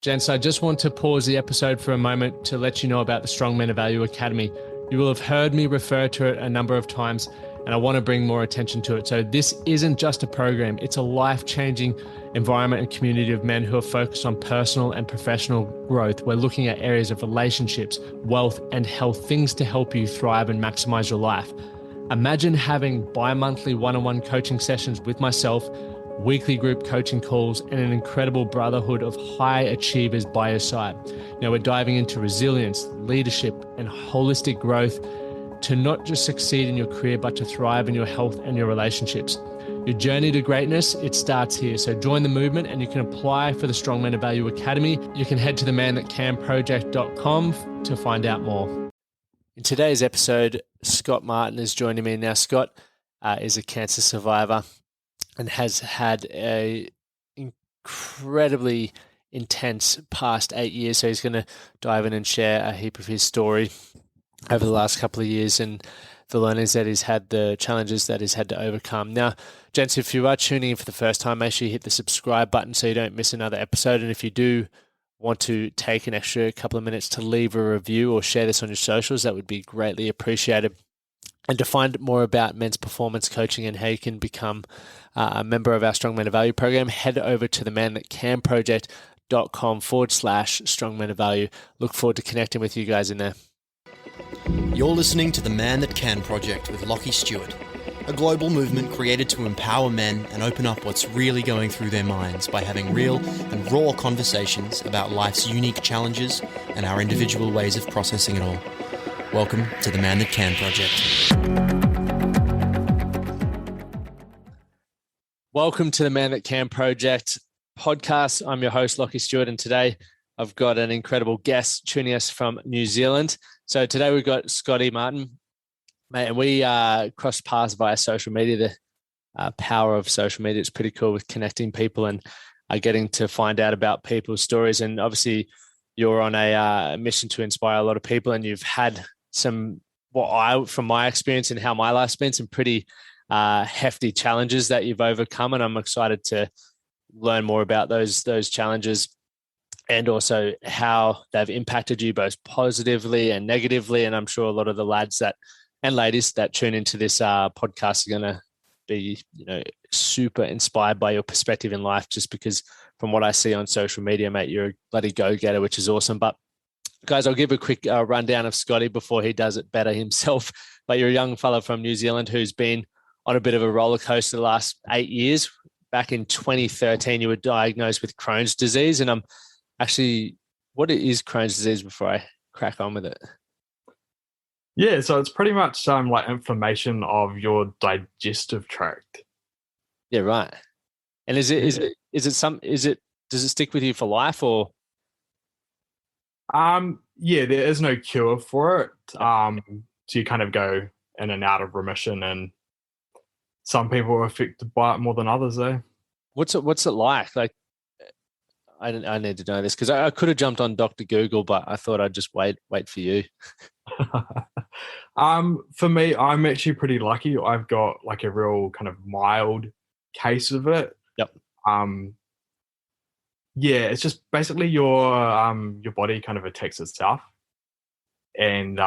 Gents, I just want to pause the episode for a moment to let you know about the Strong Men of Value Academy. You will have heard me refer to it a number of times, and I want to bring more attention to it. So this isn't just a program, it's a life-changing environment and community of men who are focused on personal and professional growth. We're looking at areas of relationships, wealth, and health, things to help you thrive and maximize your life. Imagine having bi-monthly one-on-one coaching sessions with myself, weekly group coaching calls, and an incredible brotherhood of high achievers by your side. Now we're diving into resilience, leadership, and holistic growth to not just succeed in your career, but to thrive in your health and your relationships. Your journey to greatness, it starts here. So join the movement and you can apply for the Strong Men of Value Academy. You can head to themanthatcanproject.com to find out more. In today's episode, Scott Martin is joining me. Now, Scott is a cancer survivor and has had a incredibly intense past 8 years. So he's going to dive in and share a heap of his story over the last couple of years and the learnings that he's had, the challenges that he's had to overcome. Now, gents, if you are tuning in for the first time, make sure you hit the subscribe button so you don't miss another episode. And if you do want to take an extra couple of minutes to leave a review or share this on your socials, that would be greatly appreciated. And to find more about men's performance coaching and how you can become a member of our Strong Men of Value program, head over to themanthatcanproject.com/Strong Men of Value. Look forward to connecting with you guys in there. You're listening to the Man That Can Project with Lachlan Stuart, a global movement created to empower men and open up what's really going through their minds by having real and raw conversations about life's unique challenges and our individual ways of processing it all. Welcome to the Man That Can Project. Welcome to the Man That Can Project podcast. I'm your host, Lachlan Stuart, and today I've got an incredible guest tuning us from New Zealand. So today we've got Scotty Martin, mate, and we crossed paths via social media. The power of social media is pretty cool with connecting people and getting to find out about people's stories. And obviously you're on a mission to inspire a lot of people, and you've had some, from my experience and how my life's been, some pretty hefty challenges that you've overcome. And I'm excited to learn more about those challenges and also how they've impacted you both positively and negatively. And I'm sure a lot of the lads and ladies that tune into this podcast are going to be, super inspired by your perspective in life, just because from what I see on social media, mate, you're a bloody go-getter, which is awesome. But guys, I'll give a quick rundown of Scotty before he does it better himself. But you're a young fella from New Zealand who's been on a bit of a roller coaster the last 8 years. Back in 2013, you were diagnosed with Crohn's disease. And I'm actually, what is Crohn's disease before I crack on with it? Yeah, so it's pretty much like inflammation of your digestive tract. Yeah, right. And does it stick with you for life or? Yeah, there is no cure for it. So you kind of go in and out of remission, and some people are affected by it more than others, though. What's it like? Like, I need to know this because I could have jumped on Dr. Google, but I thought I'd just wait for you. For me, I'm actually pretty lucky. I've got like a real kind of mild case of it. Yep. Yeah, it's just basically your body kind of attacks itself, and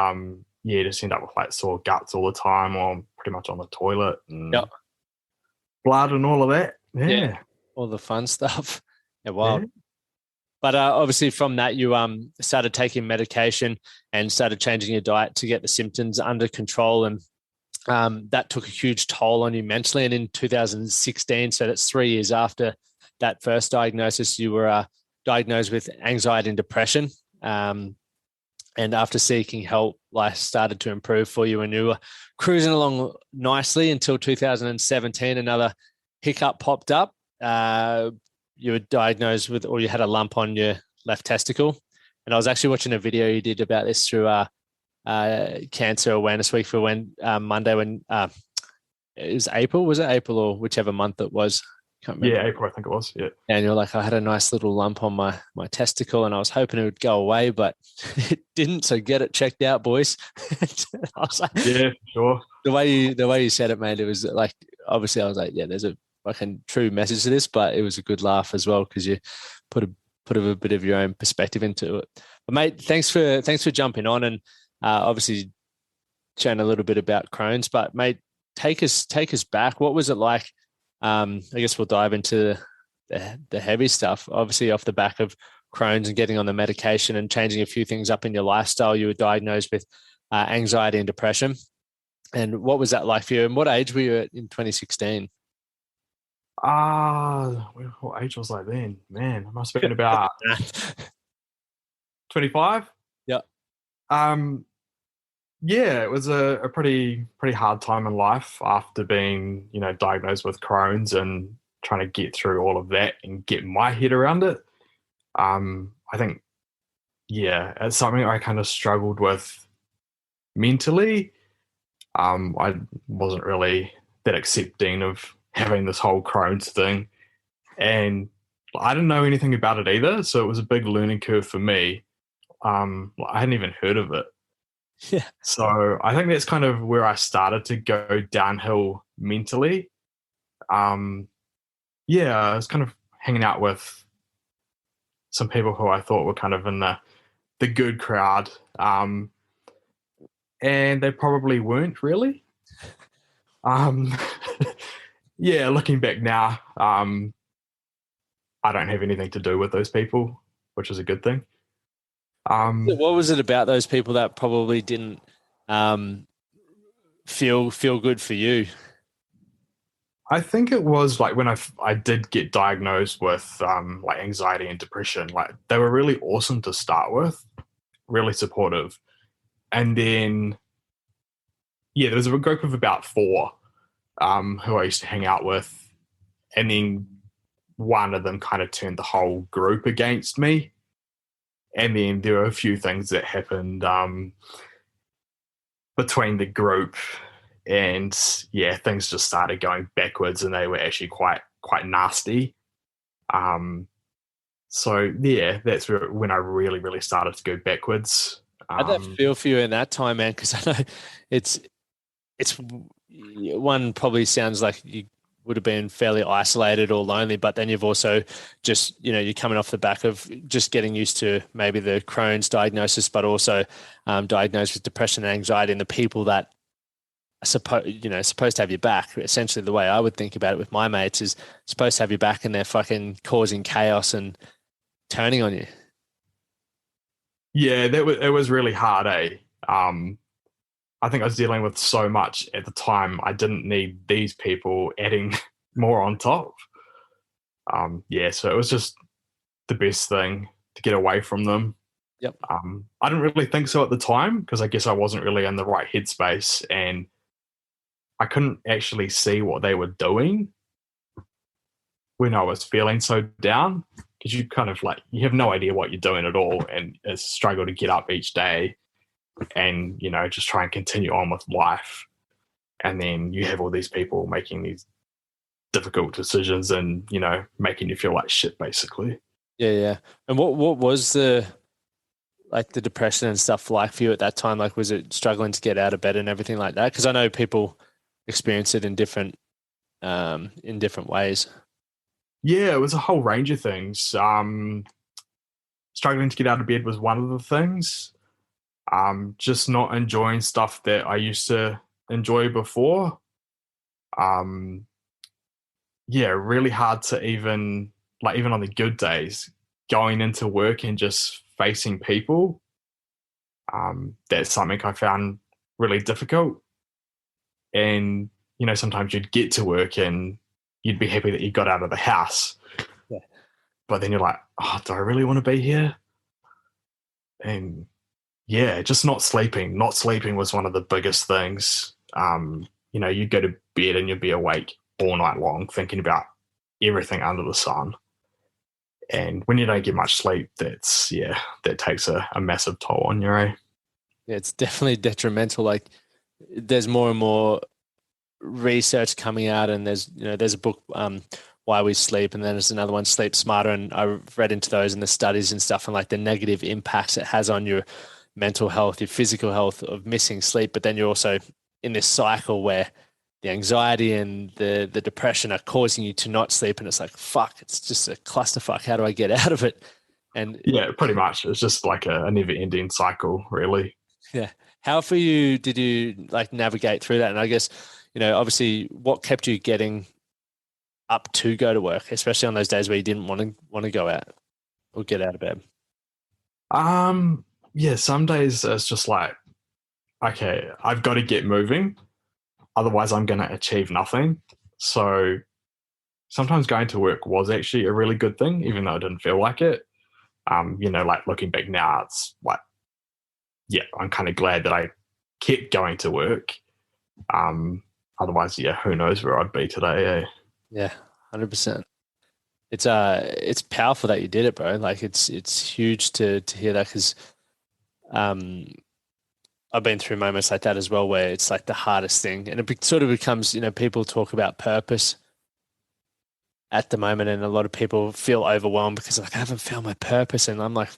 you just end up with like sore guts all the time, or pretty much on the toilet, and blood and all of that. Yeah, all the fun stuff. Yeah, wow. Yeah. But obviously from that, you started taking medication and started changing your diet to get the symptoms under control. And that took a huge toll on you mentally. And in 2016, so that's 3 years after that first diagnosis, you were diagnosed with anxiety and depression. And after seeking help, life started to improve for you and you were cruising along nicely until 2017. Another hiccup popped up. You were diagnosed with, or you had a lump on your left testicle. And I was actually watching a video you did about this through Cancer Awareness Week for Monday when it was April. Was it April or whichever month it was? Can't remember. Yeah, April, I think it was. Yeah. And you're like, I had a nice little lump on my testicle and I was hoping it would go away, but it didn't. So get it checked out, boys. I was like, yeah, sure. The way you said it, mate, it was like, obviously I was like, yeah, there's a fucking true message to this, but it was a good laugh as well because you put a put a bit of your own perspective into it. But mate, thanks for jumping on and obviously sharing a little bit about Crohn's. But mate, take us back. What was it like? I guess we'll dive into the heavy stuff. Obviously, off the back of Crohn's and getting on the medication and changing a few things up in your lifestyle, you were diagnosed with anxiety and depression. And what was that like for you? And what age were you at in 2016? What age was I then? Man, I must have been about 25. Yeah. Yeah, it was a pretty hard time in life after being, diagnosed with Crohn's and trying to get through all of that and get my head around it. I think, yeah, it's something I kind of struggled with mentally. I wasn't really that accepting of having this whole Crohn's thing, and I didn't know anything about it either, so it was a big learning curve for me. I hadn't even heard of it. Yeah. So I think that's kind of where I started to go downhill mentally. Yeah, I was kind of hanging out with some people who I thought were kind of in the good crowd, and they probably weren't really. Yeah, looking back now, I don't have anything to do with those people, which is a good thing. What was it about those people that probably didn't feel good for you? I think it was like when I did get diagnosed with like anxiety and depression. Like they were really awesome to start with, really supportive, and then yeah, there was a group of about 4 who I used to hang out with, and then one of them kind of turned the whole group against me. And then there were a few things that happened between the group, and yeah, things just started going backwards, and they were actually quite nasty. So yeah, that's when I really, really started to go backwards. How'd that feel for you in that time, man? Because I know it's one probably sounds like you would have been fairly isolated or lonely, but then you've also just, you're coming off the back of just getting used to maybe the Crohn's diagnosis, but also diagnosed with depression and anxiety, and the people that are supposed to have your back. Essentially, the way I would think about it with my mates is supposed to have your back, and they're fucking causing chaos and turning on you. Yeah, it was really hard, eh? I think I was dealing with so much at the time. I didn't need these people adding more on top. Yeah, so it was just the best thing to get away from them. Yep. I didn't really think so at the time, because I guess I wasn't really in the right headspace, and I couldn't actually see what they were doing when I was feeling so down, because you kind of you have no idea what you're doing at all, and it's a struggle to get up each day and just try and continue on with life. And then you have all these people making these difficult decisions and making you feel like shit, basically. Yeah. And what was the depression and stuff like for you at that time? Like, was it struggling to get out of bed and everything like that? Because I know people experience it in different ways. Yeah, it was a whole range of things. Struggling to get out of bed was one of the things. Just not enjoying stuff that I used to enjoy before. Yeah, really hard to even on the good days, going into work and just facing people. That's something I found really difficult. And, sometimes you'd get to work and you'd be happy that you got out of the house. Yeah. But then you're like, oh, do I really want to be here? And yeah, just not sleeping. Not sleeping was one of the biggest things. You'd go to bed and you'd be awake all night long thinking about everything under the sun. And when you don't get much sleep, that takes a massive toll on you, eh? Yeah, it's definitely detrimental. Like, there's more and more research coming out, and there's a book, Why We Sleep, and then there's another one, Sleep Smarter, and I read into those and the studies and stuff, and the negative impacts it has on your mental health, your physical health of missing sleep. But then you're also in this cycle where the anxiety and the depression are causing you to not sleep, and it's like, fuck, it's just a clusterfuck. How do I get out of it? And yeah, pretty much. It's just like a never-ending cycle, really. yeah, how for you did you like navigate through that? And I guess, obviously, what kept you getting up to go to work, especially on those days where you didn't want to go out or get out of bed? Yeah, some days it's just like, okay, I've got to get moving, otherwise I'm going to achieve nothing. So sometimes going to work was actually a really good thing, even though it didn't feel like it. Like looking back now, it's like, yeah, I'm kind of glad that I kept going to work. Otherwise, yeah, who knows where I'd be today, eh? Yeah, 100%. It's powerful that you did it, bro. Like it's huge to hear that, because I've been through moments like that as well, where it's like the hardest thing, and it sort of becomes, people talk about purpose at the moment, and a lot of people feel overwhelmed because like I haven't found my purpose, and I'm like,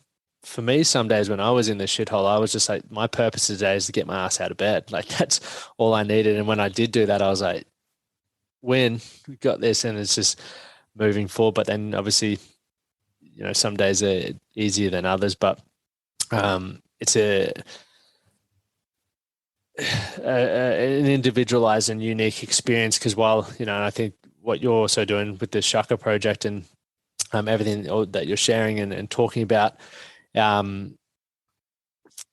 for me, some days when I was in the shithole, I was just like, my purpose today is to get my ass out of bed. Like that's all I needed, and when I did do that, I was like, win, we got this, and it's just moving forward. But then obviously, some days are easier than others, but it's an individualized and unique experience, because while, I think what you're also doing with the Shaka project and everything that you're sharing and talking about,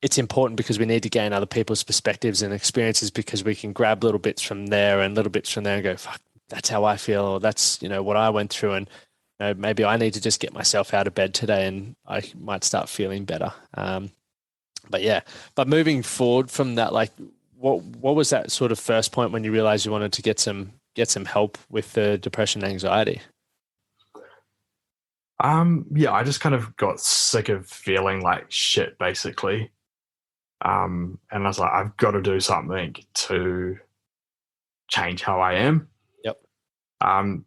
it's important because we need to gain other people's perspectives and experiences, because we can grab little bits from there and little bits from there and go, fuck, that's how I feel, or that's, what I went through, and maybe I need to just get myself out of bed today and I might start feeling better. But moving forward from that, like what was that sort of first point when you realized you wanted to get some help with the depression and anxiety? Yeah, I just kind of got sick of feeling like shit, basically. And I was like, I've got to do something to change how I am. Yep.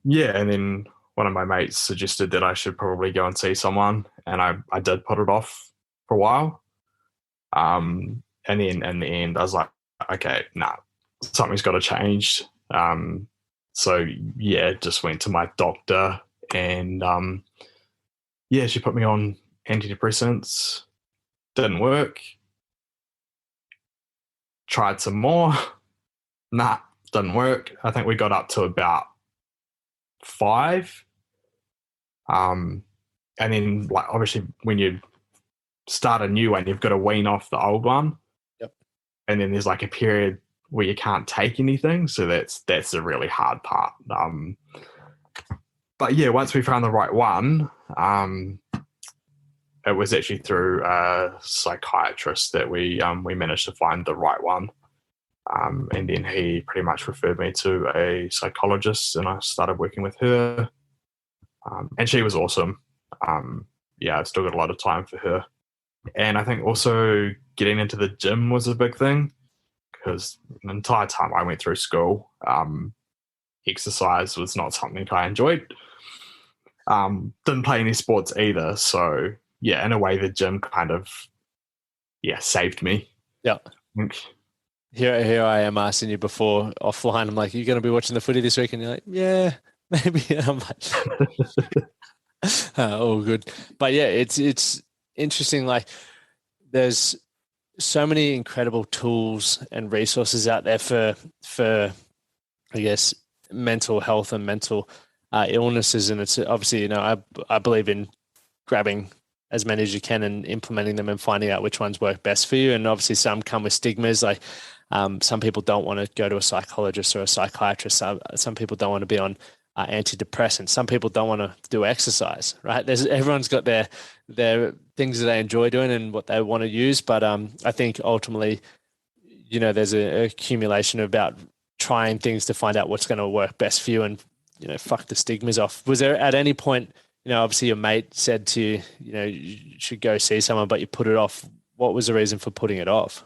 Yeah, and then one of my mates suggested that I should probably go and see someone, and I did put it off for a while. And then in the end, I was like, okay, nah, something's got to change. So yeah, just went to my doctor, and yeah, she put me on antidepressants. Didn't work. Tried some more. Nah, didn't work. I think we got up to about 5. And then, like, obviously, when you start a new one, you've got to wean off the old one. Yep. And then there's like a period where you can't take anything, so that's the really hard part. But yeah, once we found the right one, it was actually through a psychiatrist that we managed to find the right one. And then he pretty much referred me to a psychologist, and I started working with her. And she was awesome. Yeah, I've still got a lot of time for her. And I think also getting into the gym was a big thing, because the entire time I went through school, exercise was not something I enjoyed. Didn't play any sports either. So yeah, in a way, the gym kind of, saved me. Yeah. Here I am asking you before offline. I'm like, "You're going to be watching the footy this week?" And you're like, "Yeah, maybe." And I'm like, "Oh, good." But yeah, it's interesting. Like, there's so many incredible tools and resources out there for I guess mental health and mental illnesses, and it's obviously, I believe in grabbing as many as you can and implementing them and finding out which ones work best for you. And obviously some come with stigmas, like some people don't want to go to a psychologist or a psychiatrist. Some people don't want to be on antidepressants. Some people don't want to do exercise, right? Everyone's got their things that they enjoy doing and what they want to use. But I think ultimately, there's a accumulation about trying things to find out what's going to work best for you, and, fuck the stigmas off. Was there at any point, obviously your mate said to you, you should go see someone, but you put it off. What was the reason for putting it off?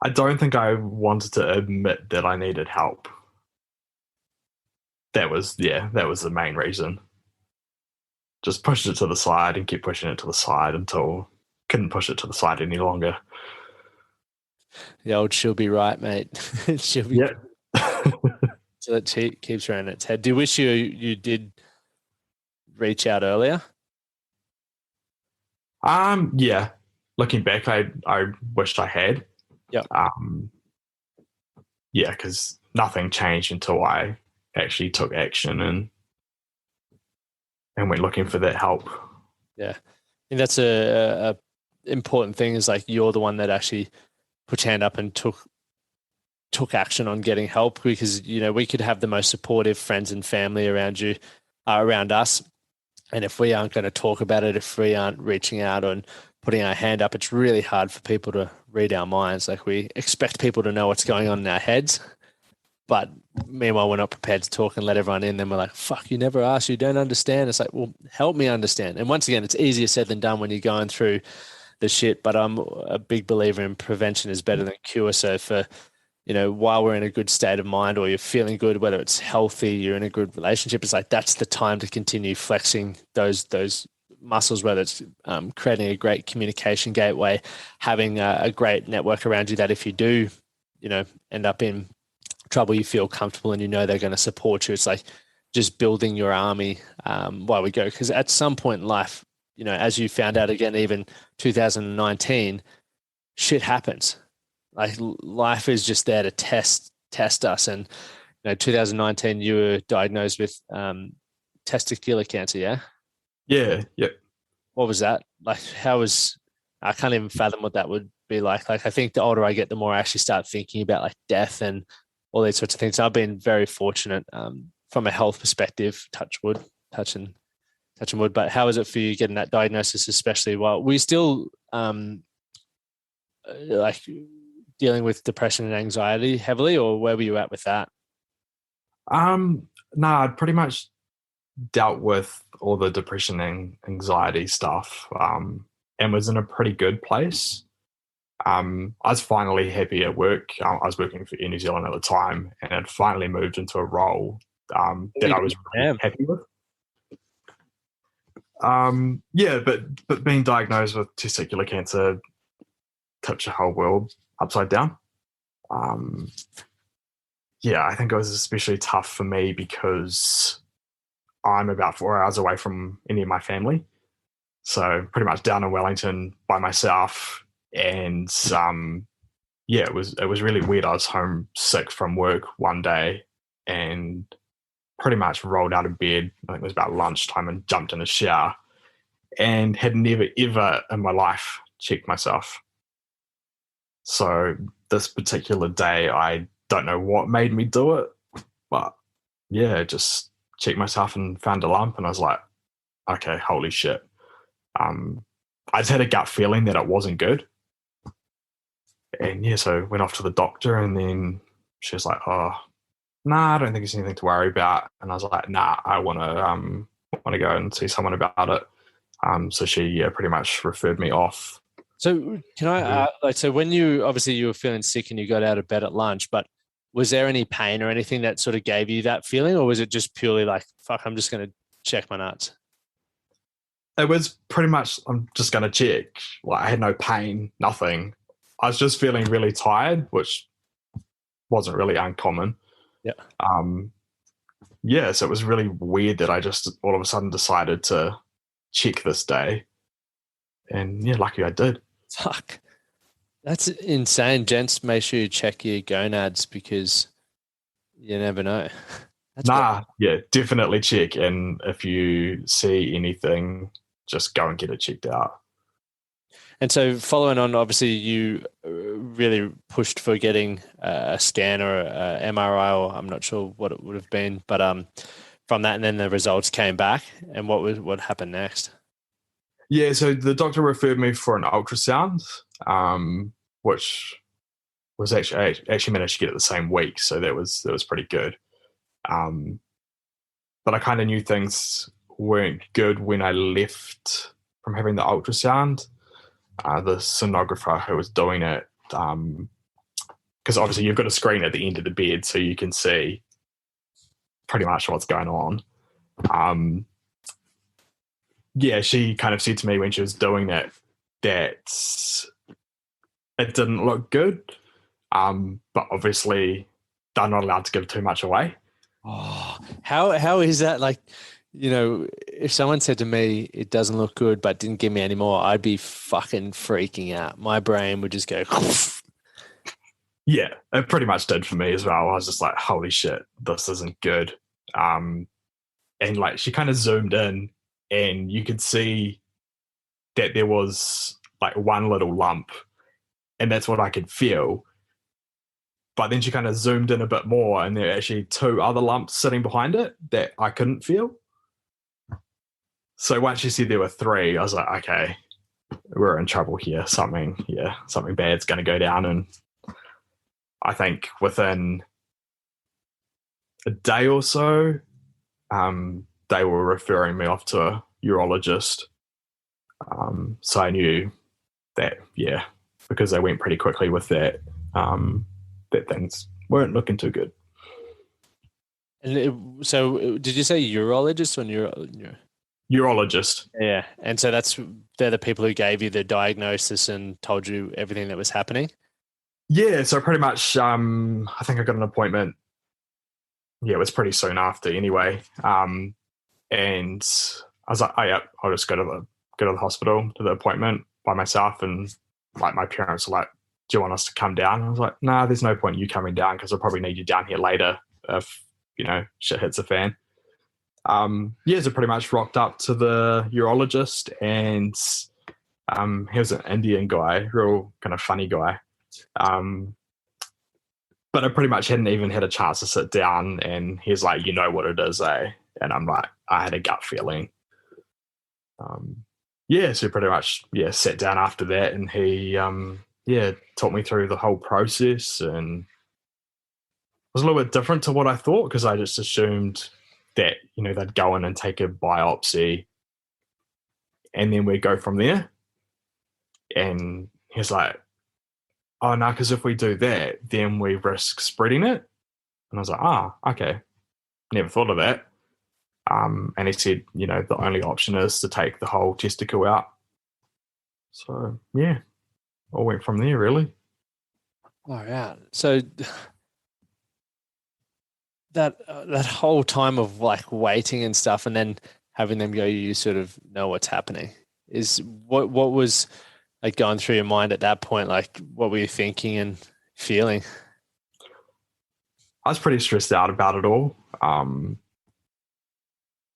I don't think I wanted to admit that I needed help. That was the main reason. Just pushed it to the side and kept pushing it to the side until couldn't push it to the side any longer. The old "she'll be right, mate." She'll be. Yeah. So it keeps around its head. Do you wish you did reach out earlier? Yeah. Looking back, I wished I had. Yep. Yeah, because nothing changed until I actually took action and went looking for that help. Yeah, I think that's a important thing. Is like you're the one that actually put your hand up and took action on getting help, because we could have the most supportive friends and family around us, and if we aren't going to talk about it, if we aren't reaching out and putting our hand up, it's really hard for people to read our minds. Like, we expect people to know what's going on in our heads, but meanwhile, we're not prepared to talk and let everyone in. Then we're like, fuck, you never asked, you don't understand. It's like, well, help me understand. And once again, it's easier said than done when you're going through the shit, but I'm a big believer in prevention is better than cure. So for, while we're in a good state of mind, or you're feeling good, whether it's healthy, you're in a good relationship, it's like, that's the time to continue flexing those muscles, whether it's creating a great communication gateway, having a great network around you that if you do, end up in trouble, you feel comfortable and they're going to support you. It's like just building your army while we go. Because at some point in life, as you found out again, even 2019, shit happens. Like, life is just there to test us. And 2019, you were diagnosed with testicular cancer. Yeah. Yeah. Yep. What was that like? I can't even fathom what that would be like. Like, I think the older I get, the more I actually start thinking about like death and all these sorts of things. I've been very fortunate from a health perspective, touching wood. But how is it for you getting that diagnosis, especially while we still like dealing with depression and anxiety heavily, or where were you at with that? No, I'd pretty much dealt with all the depression and anxiety stuff and was in a pretty good place. I was finally happy at work. I was working for Air New Zealand at the time, and had finally moved into a role that I was really happy with. Yeah, but being diagnosed with testicular cancer tipped your whole world upside down. Yeah, I think it was especially tough for me because I'm about 4 hours away from any of my family. So pretty much down in Wellington by myself. And yeah, it was really weird. I was home sick from work one day and pretty much rolled out of bed. I think it was about lunchtime, and jumped in a shower, and had never ever in my life checked myself. So this particular day, I don't know what made me do it, but yeah, just checked myself and found a lump, and I was like, okay, holy shit. I just had a gut feeling that it wasn't good. And yeah, so went off to the doctor, and then she was like, oh, nah, I don't think it's anything to worry about. And I was like, nah, I want to go and see someone about it. So she pretty much referred me off. So can I, so when you were feeling sick and you got out of bed at lunch, but was there any pain or anything that sort of gave you that feeling, or was it just purely like, fuck, I'm just going to check my nuts? It was pretty much, I'm just going to check. Like, I had no pain, nothing. I was just feeling really tired, which wasn't really uncommon. Yeah. Yeah, so it was really weird that I just all of a sudden decided to check this day. And yeah, lucky I did. Fuck. That's insane. Gents, make sure you check your gonads, because you never know. Yeah, definitely check. And if you see anything, just go and get it checked out. And so following on, obviously you really pushed for getting a scan or a MRI, or I'm not sure what it would have been, but from that, and then the results came back. And what happened next? Yeah, so the doctor referred me for an ultrasound, which was actually managed to get it the same week, so that was pretty good. But I kind of knew things weren't good when I left from having the ultrasound. The sonographer who was doing it, because obviously you've got a screen at the end of the bed so you can see pretty much what's going on. Yeah, she kind of said to me when she was doing it that it didn't look good, but obviously they're not allowed to give too much away. Oh, how is that? Like, if someone said to me, it doesn't look good, but didn't give me any more, I'd be fucking freaking out. My brain would just go. Yeah, it pretty much did for me as well. I was just like, holy shit, this isn't good. And like she kind of zoomed in and you could see that there was like one little lump and that's what I could feel. But then she kind of zoomed in a bit more and there are actually two other lumps sitting behind it that I couldn't feel. So once she said there were three, I was like, okay, we're in trouble here. Something bad's going to go down. And I think within a day or so, they were referring me off to a urologist. So I knew that, because they went pretty quickly with that, that things weren't looking too good. And so did you say urologist or Urologist? Yeah. And so they're the people who gave you the diagnosis and told you everything that was happening? Yeah, so pretty much, I think I got an appointment. Yeah, it was pretty soon after anyway. And I was like, oh, yeah, I'll just go to the hospital, to the appointment by myself. And like my parents were like, do you want us to come down? I was like, nah, there's no point in you coming down because I'll probably need you down here later if, shit hits the fan. So pretty much rocked up to the urologist and he was an Indian guy, real kind of funny guy. But I pretty much hadn't even had a chance to sit down and he's like, you know what it is, eh? And I'm like, I had a gut feeling. So pretty much, sat down after that and he, taught me through the whole process and it was a little bit different to what I thought because I just assumed that, they'd go in and take a biopsy and then we'd go from there. And he's like, oh, no, because if we do that, then we risk spreading it. And I was like, okay. Never thought of that. And he said, the only option is to take the whole testicle out. So, all went from there, really. All right. So that whole time of like waiting and stuff and then having them go, you sort of know what's happening. Is what was like going through your mind at that point? Like what were you thinking and feeling? I was pretty stressed out about it all.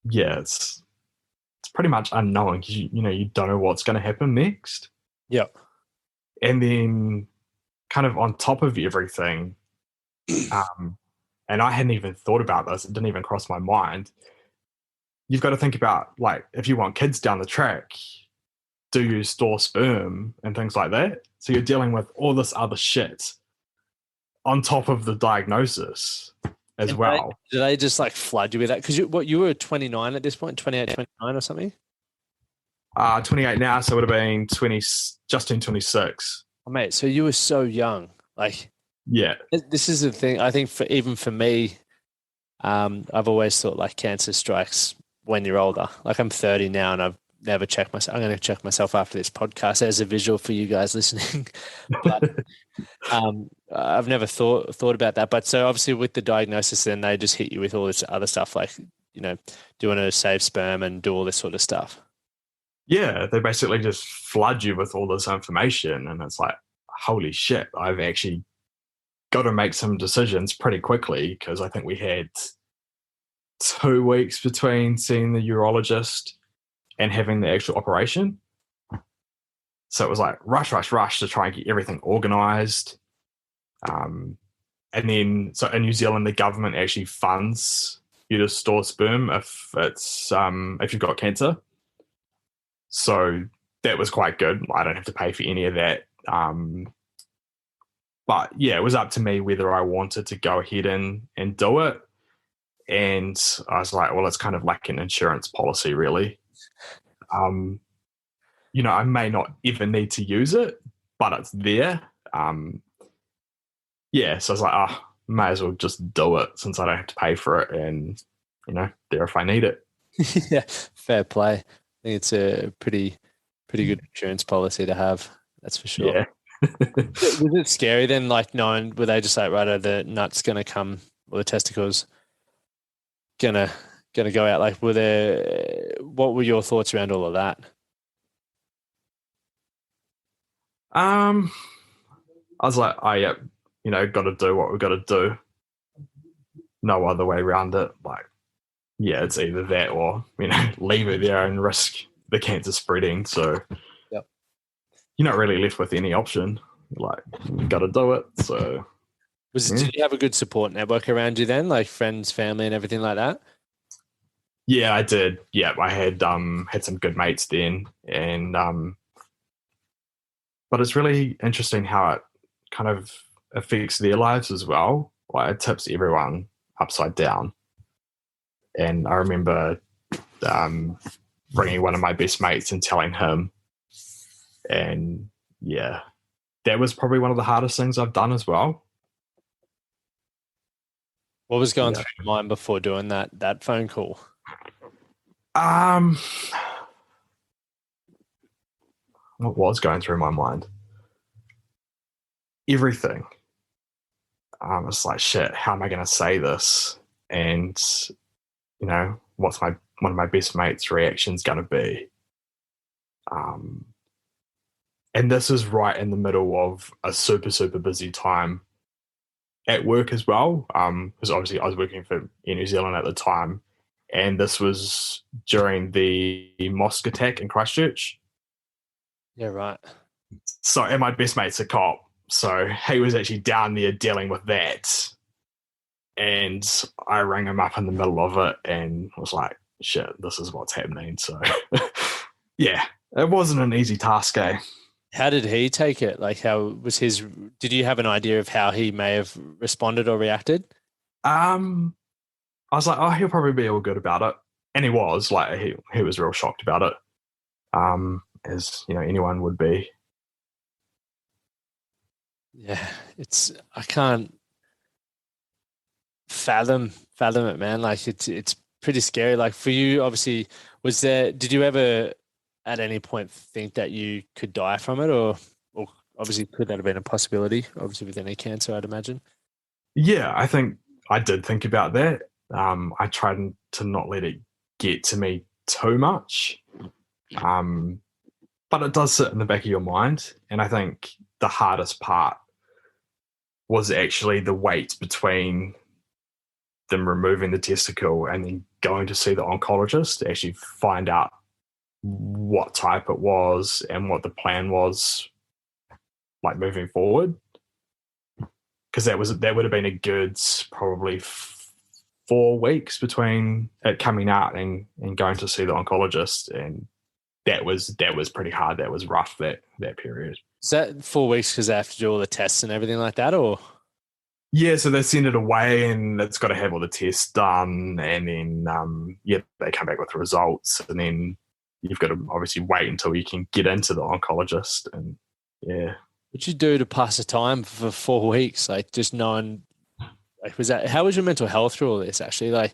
It's pretty much unknown because you don't know what's going to happen next. Yeah. And then kind of on top of everything, and I hadn't even thought about this, it didn't even cross my mind. You've got to think about, like, if you want kids down the track, do you store sperm and things like that? So you're dealing with all this other shit on top of the diagnosis as well. Did they just like flood you with that? Because you were 29 at this point, 28, 29 or something? 28 now, so it would have been 20, just in 26. Oh, mate, so you were so young. Like, yeah. This is the thing. I think even for me, I've always thought like cancer strikes when you're older. Like I'm 30 now and I've never checked myself. I'm going to check myself after this podcast as a visual for you guys listening. But I've never thought about that. But so obviously with the diagnosis, then they just hit you with all this other stuff like, do you want to save sperm and do all this sort of stuff? Yeah, they basically just flood you with all this information and it's like, holy shit, I've actually got to make some decisions pretty quickly because I think we had 2 weeks between seeing the urologist and having the actual operation. So it was like rush to try and get everything organized. And then, so in New Zealand, the government actually funds you to store sperm if you've got cancer. So that was quite good. I don't have to pay for any of that. But yeah, it was up to me whether I wanted to go ahead and do it. And I was like, well, it's kind of like an insurance policy, really. I may not even need to use it, but it's there. So I was like, may as well just do it since I don't have to pay for it and, there if I need it. Yeah, fair play. I think it's a pretty good insurance policy to have. That's for sure. Yeah. Was it scary then, like knowing, were they just like, right, the nut's going to come or the testicle's going to going to go out? Like, what were your thoughts around all of that? I was like, oh yeah, got to do what we've got to do. No other way around it. Like, yeah, it's either that or, leave it there and risk the cancer spreading. So yep. You're not really left with any option. Like, you got to do it. So did you have a good support network around you then, like friends, family, and everything like that? Yeah, I did. Yeah, I had some good mates then, and but it's really interesting how it kind of affects their lives as well. Like, it tips everyone upside down. And I remember bringing one of my best mates and telling him, and yeah, that was probably one of the hardest things I've done as well. What was going through your mind before doing that phone call? What was going through my mind? Everything. It's like, shit, how am I going to say this? And, what's one of my best mates' reactions going to be? And this is right in the middle of a super, super busy time at work as well. Because obviously I was working for Air New Zealand at the time. And this was during the mosque attack in Christchurch. Yeah, right. So, and my best mate's a cop. So he was actually down there dealing with that. And I rang him up in the middle of it and was like, shit, this is what's happening. So, yeah, it wasn't an easy task, eh? How did he take it? Like, did you have an idea of how he may have responded or reacted? I was like, oh, he'll probably be all good about it. And he was, like, he was real shocked about it. As, anyone would be. Yeah, I can't fathom it, man. Like, it's pretty scary. Like, for you, obviously, did you ever at any point think that you could die from it, or obviously could that have been a possibility, obviously with any cancer, I'd imagine? Yeah, I think I did think about that. I tried to not let it get to me too much. But it does sit in the back of your mind. And I think the hardest part was actually the wait between them removing the testicle and then going to see the oncologist to actually find out what type it was and what the plan was, like, moving forward. Because that would have been a good probably 4 weeks between it coming out and going to see the oncologist, and that was pretty hard. That was rough, that period. Is that 4 weeks because they have to do all the tests and everything like that, or? Yeah, so they send it away and it's got to have all the tests done, and then they come back with the results, and then you've got to obviously wait until you can get into the oncologist. And yeah. What'd you do to pass the time for 4 weeks? Like, just knowing, like, how was your mental health through all this, actually? Like,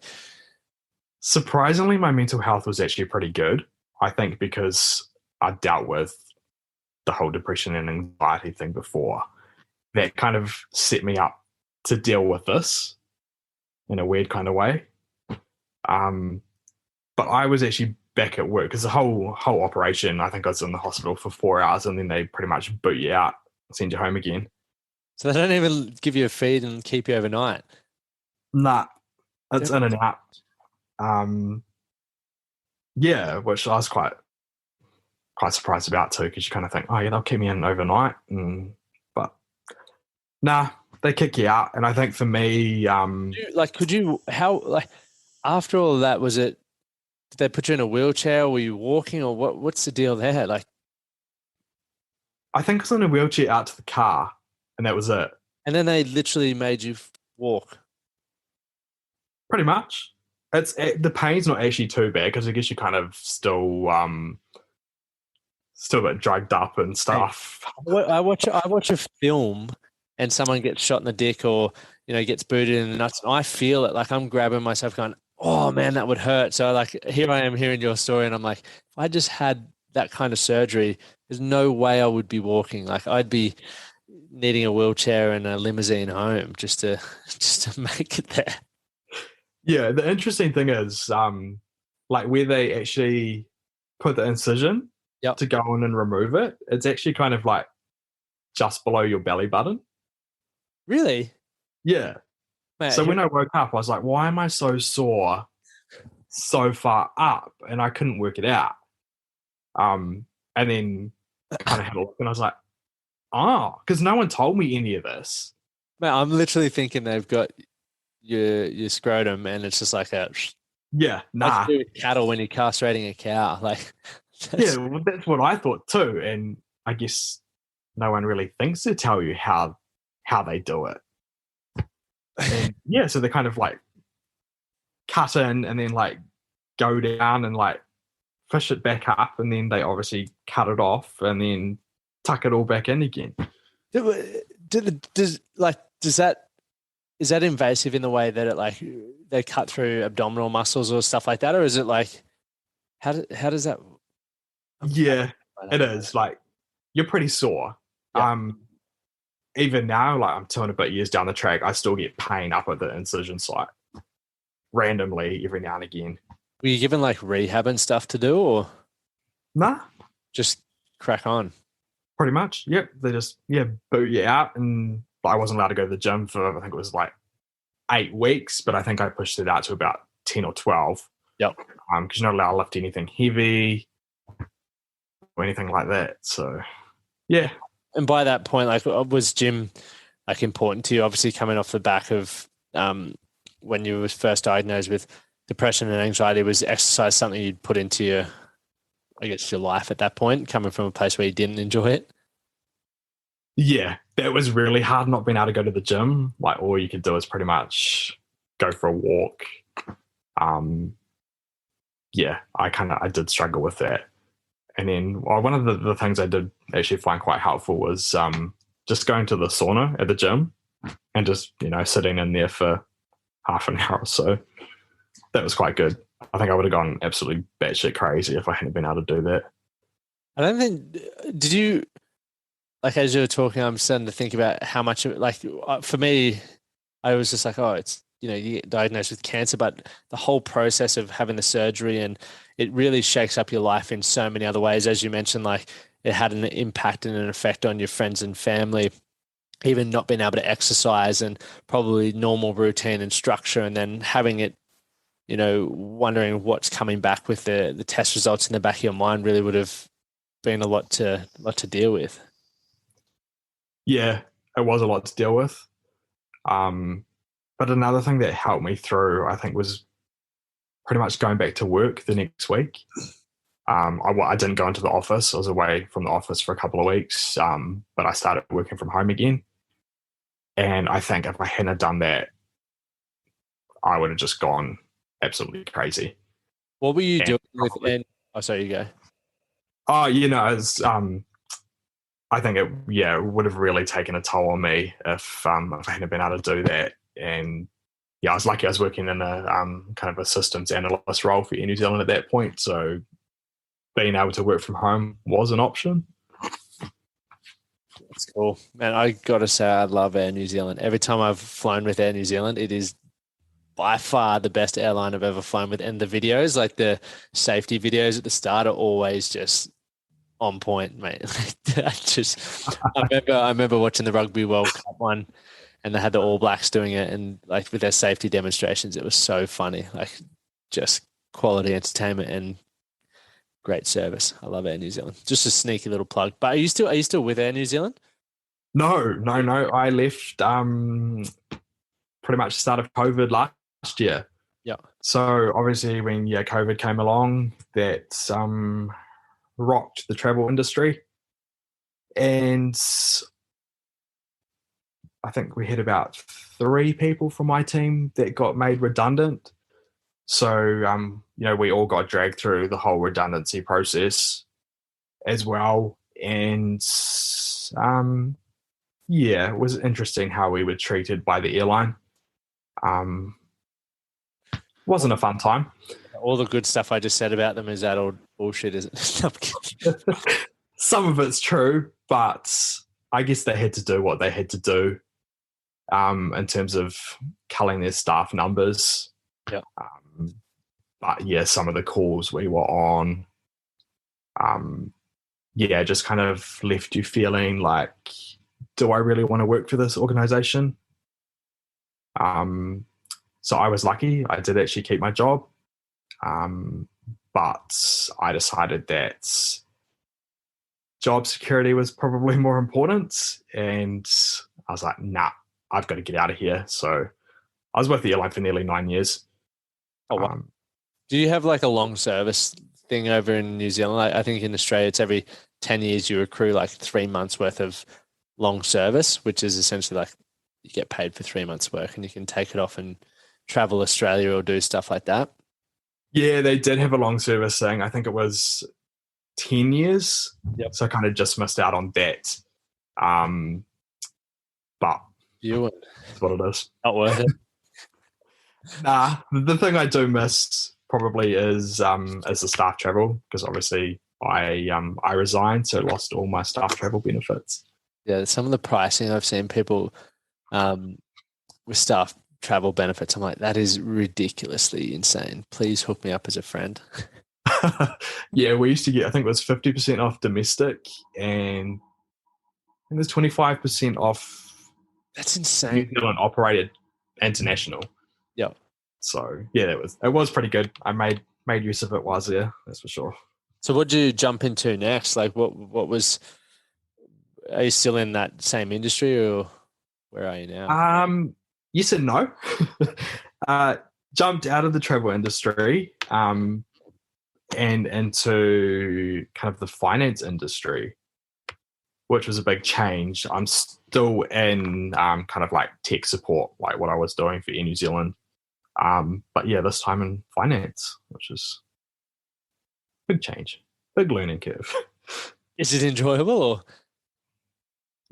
surprisingly, my mental health was actually pretty good. I think because I dealt with the whole depression and anxiety thing before, that kind of set me up to deal with this in a weird kind of way. But I was actually back at work because the whole operation, I think I was in the hospital for 4 hours, and then they pretty much boot you out and send you home again. So they don't even give you a feed and keep you overnight? Nah, it's in and out. Yeah, which I was quite surprised about too, because you kind of think, oh yeah, they'll keep me in overnight, but nah, they kick you out. And I think for me, after all of that, did they put you in a wheelchair, or were you walking, or what's the deal there? Like, I think I was in a wheelchair out to the car, and that was it. And then they literally made you walk? Pretty much. The pain's not actually too bad, because I guess you're kind of still a bit drugged up and stuff. I watch a film and someone gets shot in the dick, or gets booted in the nuts, and I feel it. Like, I'm grabbing myself going, oh man, that would hurt. So, like, here I am hearing your story, and I'm like, if I just had that kind of surgery, there's no way I would be walking. Like, I'd be needing a wheelchair and a limousine home just to make it there. Yeah, the interesting thing is, like where they actually put the incision Yep. to go in and remove it, it's actually kind of like just below your belly button. Really? Yeah. Mate, So when I woke up, I was like, why am I so sore so far up? And I couldn't work it out. And then I kind of had a look and I was like, oh, because no one told me any of this. mate, I'm literally thinking they've got your scrotum and it's just like a Yeah, like nah. you do with cattle when you're castrating a cow. Like Yeah, well, that's what I thought too. And I guess no one really thinks to tell you how they do it. And yeah, so they kind of like cut in and then like go down and like fish it back up, and then they obviously cut it off and then tuck it all back in again. does that is that invasive in the way that it like they cut through abdominal muscles or stuff like that, or is it like how does that? Yeah, it is. Like you're pretty sore. Yeah. Even now, like I'm 2 and a bit years down the track, I still get pain up at the incision site randomly every now and again. Were you given like rehab and stuff to do, or Nah, just crack on? pretty much. Yep. They just boot you out, and I wasn't allowed to go to the gym for I think it was like 8 weeks, but I think I pushed it out to about 10 or 12. Yep. Because you're not allowed to lift anything heavy or anything like that. So yeah. And by that point, like, was gym like important to you? Obviously, coming off the back of when you were first diagnosed with depression and anxiety, was exercise something you'd put into your, I guess, your life at that point, coming from a place where you didn't enjoy it? Yeah, that was really hard not being able to go to the gym. Like all you could do is pretty much go for a walk. Yeah, I did struggle with that. And then one of the things I did actually find quite helpful was just going to the sauna at the gym and just, sitting in there for half an hour or so. That was quite good. I think I would have gone absolutely batshit crazy if I hadn't been able to do that. I don't think, did you, like, as you were talking, I'm starting to think about how much, like, for me, I was just like, oh, it's, you get diagnosed with cancer, but the whole process of having the surgery, and it really shakes up your life in so many other ways. As you mentioned, like, it had an impact and an effect on your friends and family, even not being able to exercise and probably normal routine and structure, and then having it, wondering what's coming back with the test results in the back of your mind really would have been a lot to deal with. Yeah, it was a lot to deal with. But another thing that helped me through, I think, was pretty much going back to work the next week. I didn't go into the office. I was away from the office for a couple of weeks, but I started working from home again. And I think if I hadn't done that, I would have just gone absolutely crazy. What were you doing with? Oh, sorry, you go. Oh, it's, I think it would have really taken a toll on me if I hadn't been able to do that. And I was lucky I was working in a kind of a systems analyst role for Air New Zealand at that point. So being able to work from home was an option. That's cool. Man, I got to say, I love Air New Zealand. Every time I've flown with Air New Zealand, it is by far the best airline I've ever flown with. And the videos, like the safety videos at the start, are always just on point, mate. I remember watching the Rugby World Cup one, and they had the All Blacks doing it, and like with their safety demonstrations, it was so funny. Like just quality entertainment and great service. I love Air New Zealand. Just a sneaky little plug. But are you still with Air New Zealand? No. I left pretty much the start of COVID last year. Yeah. So obviously when COVID came along, that rocked the travel industry. And I think we had about 3 people from my team that got made redundant. So, we all got dragged through the whole redundancy process as well. And, it was interesting how we were treated by the airline. Wasn't a fun time. All the good stuff I just said about them, is that all bullshit, isn't it? Some of it's true, but I guess they had to do what they had to do in terms of culling their staff numbers. Yeah. But yeah, some of the calls we were on, just kind of left you feeling like, do I really want to work for this organization? So I was lucky. I did actually keep my job. But I decided that job security was probably more important. And I was like, nah, I've got to get out of here. So I was with the airline for nearly 9 years. Oh, wow. Do you have like a long service thing over in New Zealand? I think in Australia, it's every 10 years you accrue like 3 months worth of long service, which is essentially like you get paid for 3 months work and you can take it off and travel Australia or do stuff like that. Yeah, they did have a long service thing. I think it was 10 years. Yep. So I kind of just missed out on that. But that's what it is. Not worth it. Nah, the thing I do miss probably is the staff travel, because obviously I resigned, so lost all my staff travel benefits. Yeah, some of the pricing I've seen people with staff travel benefits, I'm like, that is ridiculously insane. Please hook me up as a friend. Yeah, we used to get, I think it was 50% off domestic, and I think there's 25% off. That's insane. New Zealand operated international. Yeah. So yeah, it was pretty good. I made use of it while I was there, that's for sure. So what did you jump into next? Like what was, are you still in that same industry or where are you now? Yes and no. Jumped out of the travel industry and into kind of the finance industry, which was a big change. I'm still in kind of like tech support, like what I was doing for Air New Zealand. But yeah, this time in finance, which is big change, big learning curve. Is it enjoyable or?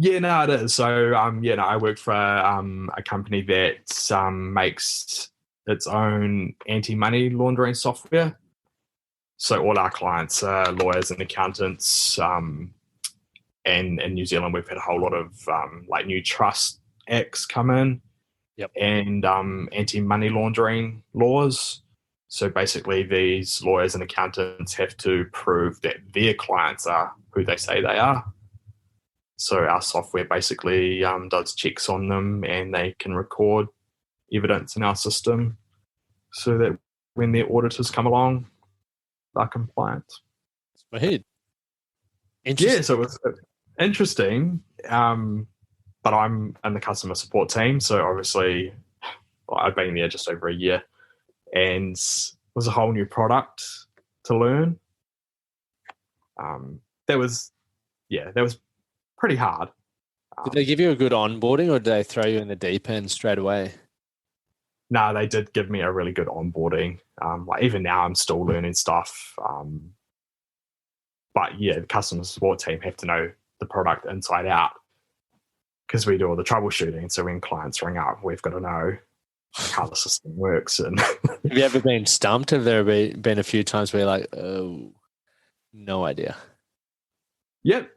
Yeah, no, it is. So, I work for a company that makes its own anti-money laundering software. So all our clients are lawyers and accountants. And in New Zealand, we've had a whole lot of like new trust acts come in. Yep. And anti-money laundering laws. So basically, these lawyers and accountants have to prove that their clients are who they say they are. So our software basically does checks on them, and they can record evidence in our system so that when their auditors come along, they're compliant. Interesting. Yeah, so it was interesting. But I'm in the customer support team, so obviously I've been there just over a year, and it was a whole new product to learn. That was pretty hard. Did they give you a good onboarding or did they throw you in the deep end straight away? No, they did give me a really good onboarding. Like even now I'm still learning stuff. But yeah, the customer support team have to know the product inside out, because we do all the troubleshooting. So when clients ring up, we've got to know how the system works. And have you ever been stumped? Have there been a few times where you're like, oh, no idea? Yep.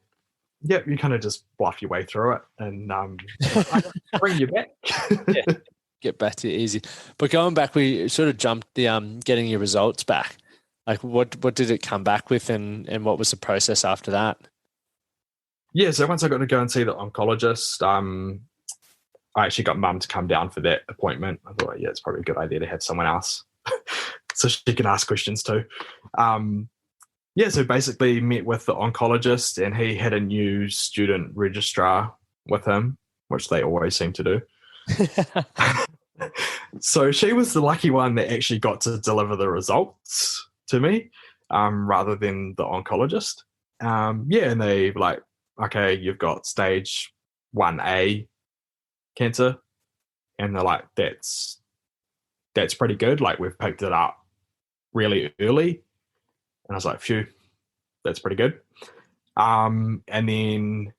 You kind of just bluff your way through it, and bring you back. Yeah, get back to it easy. But going back, we sort of jumped the getting your results back. Like what did it come back with, and what was the process after that? Yeah, so once I got to go and see the oncologist, I actually got mum to come down for that appointment. I thought, yeah, it's probably a good idea to have someone else so she can ask questions too. So basically met with the oncologist, and he had a new student registrar with him, which they always seem to do. So she was the lucky one that actually got to deliver the results to me, rather than the oncologist. And they were like, okay, you've got stage 1A cancer. And they're like, that's pretty good. Like, we've picked it up really early. And I was like, phew, that's pretty good. And then,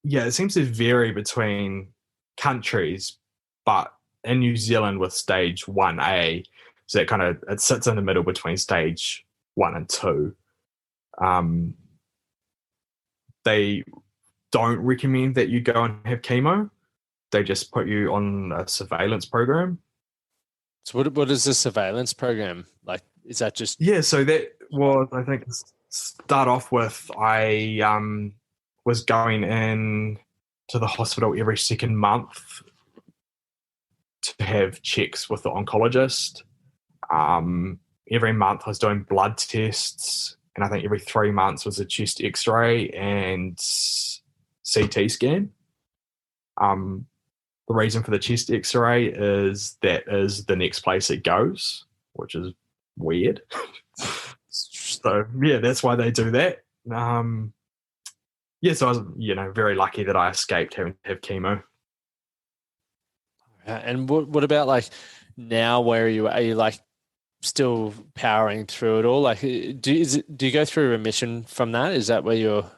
it seems to vary between countries, but in New Zealand with stage 1A, so it sits in the middle between stage 1 and 2. They don't recommend that you go and have chemo. They just put you on a surveillance program. So what is the surveillance program like? Is that just Yeah, so that was, I think, start off with I was going in to the hospital every second month to have checks with the oncologist. Every month I was doing blood tests, and I think every 3 months was a chest X-ray and CT scan. The reason for the chest X-ray is that is the next place it goes, which is weird. So yeah, that's why they do that. Yeah, so I was, very lucky that I escaped having to have chemo. and what about like now? Where are you like still powering through it all? Like, do you go through remission from that? Is that where you're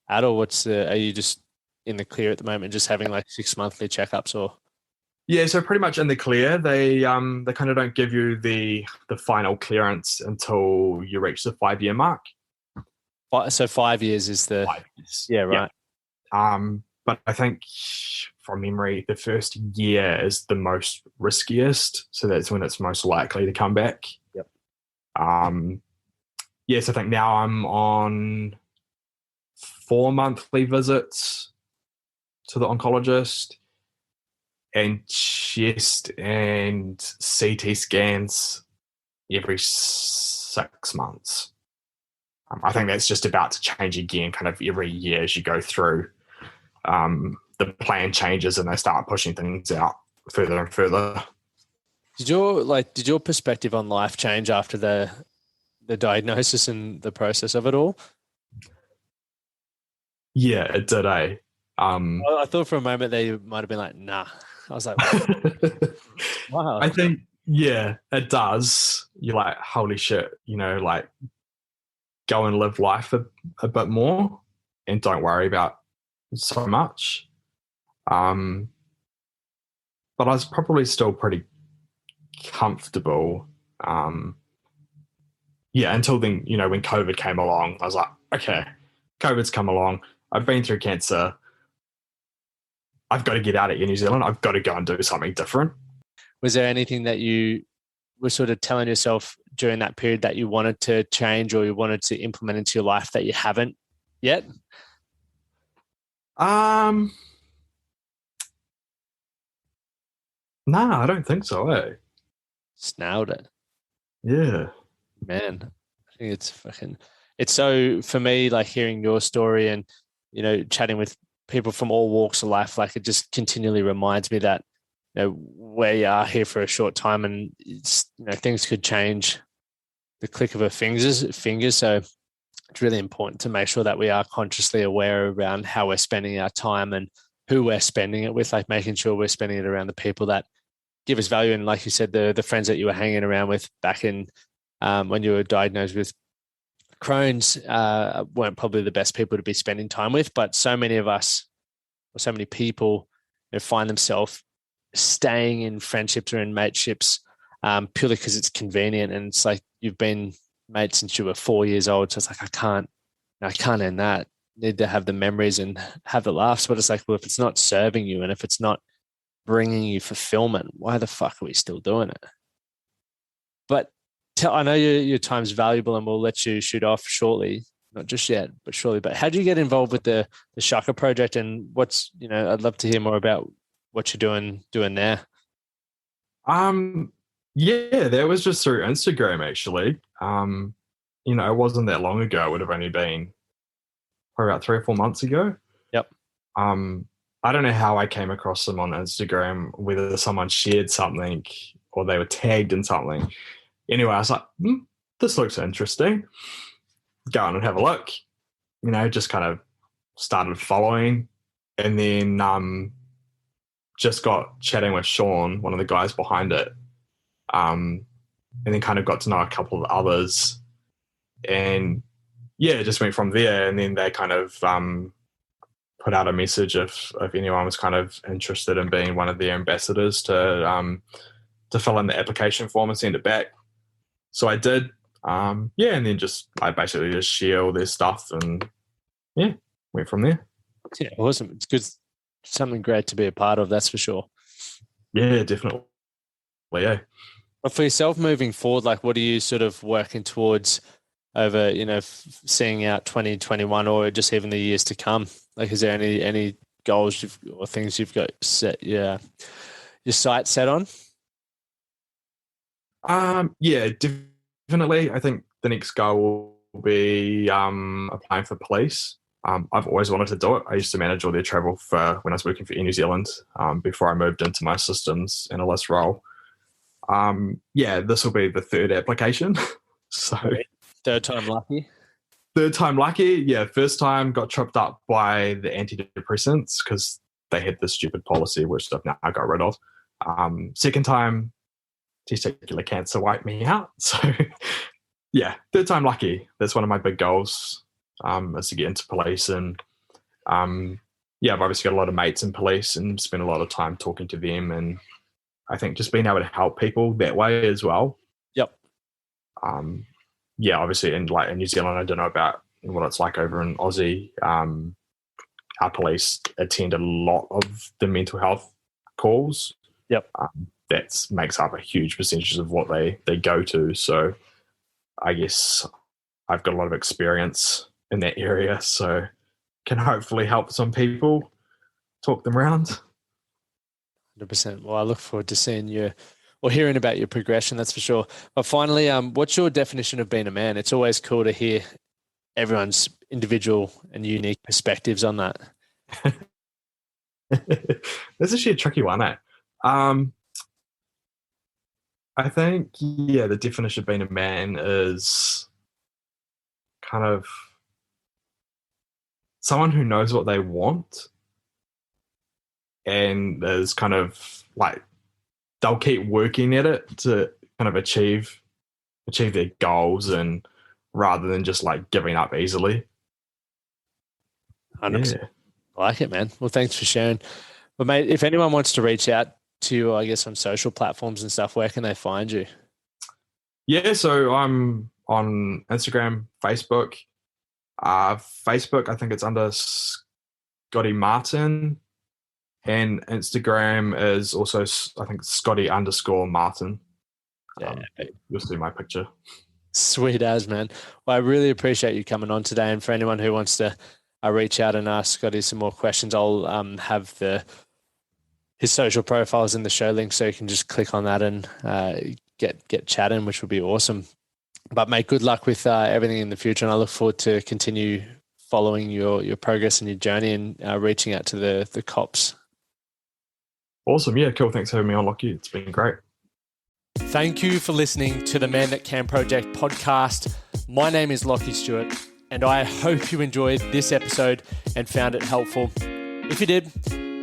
at, or are you just in the clear at the moment, just having like 6 monthly checkups, or? Yeah, so pretty much in the clear. They kind of don't give you the final clearance until you reach the 5-year mark. So 5 years is the 5 years. Yeah, right. Yeah. But I think from memory, the first year is the most riskiest. So that's when it's most likely to come back. Yep. Yes, I think now I'm on 4 monthly visits to the oncologist and chest and CT scans every 6 months. I think that's just about to change again kind of every year as you go through. The plan changes and they start pushing things out further and further. Did your perspective on life change after the diagnosis and the process of it all? Yeah, it did, eh? I thought for a moment that you might have been like, nah. I was like, wow. I think, yeah, it does. You're like, holy shit, like go and live life a bit more and don't worry about so much. But I was probably still pretty comfortable. Yeah, until then, when COVID came along, I was like, okay, COVID's come along. I've been through cancer. I've got to get out of New Zealand. I've got to go and do something different. Was there anything that you were sort of telling yourself during that period that you wanted to change or you wanted to implement into your life that you haven't yet? No, I don't think so, eh? Snailed it. Yeah. Man, I think it's so, for me, like hearing your story and, chatting with people from all walks of life, like it just continually reminds me that, we are here for a short time and things could change the click of a fingers. So it's really important to make sure that we are consciously aware around how we're spending our time and who we're spending it with, like making sure we're spending it around the people that give us value. And like you said, the friends that you were hanging around with back in when you were diagnosed with Crohn's weren't probably the best people to be spending time with, but so many of us, or so many people, find themselves staying in friendships or in mateships purely because it's convenient. And it's like you've been mates since you were 4 years old. So it's like, I can't end that. Need to have the memories and have the laughs. But it's like, well, if it's not serving you and if it's not bringing you fulfillment, why the fuck are we still doing it? But I know your time's valuable and we'll let you shoot off shortly. Not just yet, but surely. But how do you get involved with the Shaka project, and what's, I'd love to hear more about what you're doing there. Yeah, that was just through Instagram, actually. It wasn't that long ago. It would have only been probably about 3 or 4 months ago. Yep. I don't know how I came across them on Instagram, whether someone shared something or they were tagged in something. Anyway, I was like, this looks interesting. Go on and have a look. Just kind of started following, and then just got chatting with Sean, one of the guys behind it, and then kind of got to know a couple of others, and yeah, just went from there. And then they kind of put out a message if anyone was kind of interested in being one of their ambassadors to fill in the application form and send it back. So I did. And then I basically just share all their stuff and yeah, went from there. Yeah, awesome. It's good. Something great to be a part of, that's for sure. Yeah, definitely. Yeah. But for yourself moving forward, like what are you sort of working towards over, seeing out 2021 or just even the years to come? Like, is there any goals or things you've got set, your sight set on? Yeah, definitely. I think the next goal will be applying for police. I've always wanted to do it. I used to manage all their travel for when I was working for Air New Zealand before I moved into my systems analyst role. This will be the third application. So Third time lucky. Third time lucky. Yeah, first time got tripped up by the antidepressants because they had this stupid policy, which I've now got rid of. Second time, testicular cancer wiped me out. So yeah, third time lucky. That's one of my big goals, is to get into police. And I've obviously got a lot of mates in police and spend a lot of time talking to them. And I think just being able to help people that way as well. Yep. Obviously in New Zealand, I don't know about what it's like over in Aussie. Our police attend a lot of the mental health calls. Yep. That makes up a huge percentage of what they go to. So I guess I've got a lot of experience in that area, so can hopefully help some people, talk them around. 100%. Well, I look forward to seeing you or hearing about your progression, that's for sure. But finally, what's your definition of being a man? It's always cool to hear everyone's individual and unique perspectives on that. That's actually a tricky one, eh? I think, the definition of being a man is kind of someone who knows what they want and is kind of like they'll keep working at it to kind of achieve their goals, and rather than just like giving up easily. 100%. Yeah. I like it, man. Well, thanks for sharing. But mate, if anyone wants to reach out to you, I guess on social platforms and stuff, where can they find you? Yeah, so I'm on Instagram, Facebook. Facebook, I think it's under Scotty Martin, and Instagram is also, I think, Scotty_Martin. Yeah, you'll see my picture. Sweet as, man. Well, I really appreciate you coming on today. And for anyone who wants to reach out and ask Scotty some more questions, I'll have his social profiles in the show link, so you can just click on that and get chatting, which would be awesome. But mate, good luck with everything in the future, and I look forward to continue following your progress and your journey and reaching out to the cops. Awesome. Yeah, cool. Thanks for having me on, Lachie. It's been great. Thank you for listening to the Man That Can Project podcast. My name is Lachie Stuart, and I hope you enjoyed this episode and found it helpful. If you did,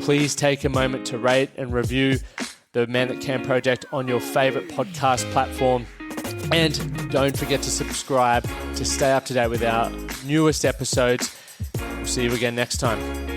please take a moment to rate and review the Man That Can Project on your favorite podcast platform. And don't forget to subscribe to stay up to date with our newest episodes. We'll see you again next time.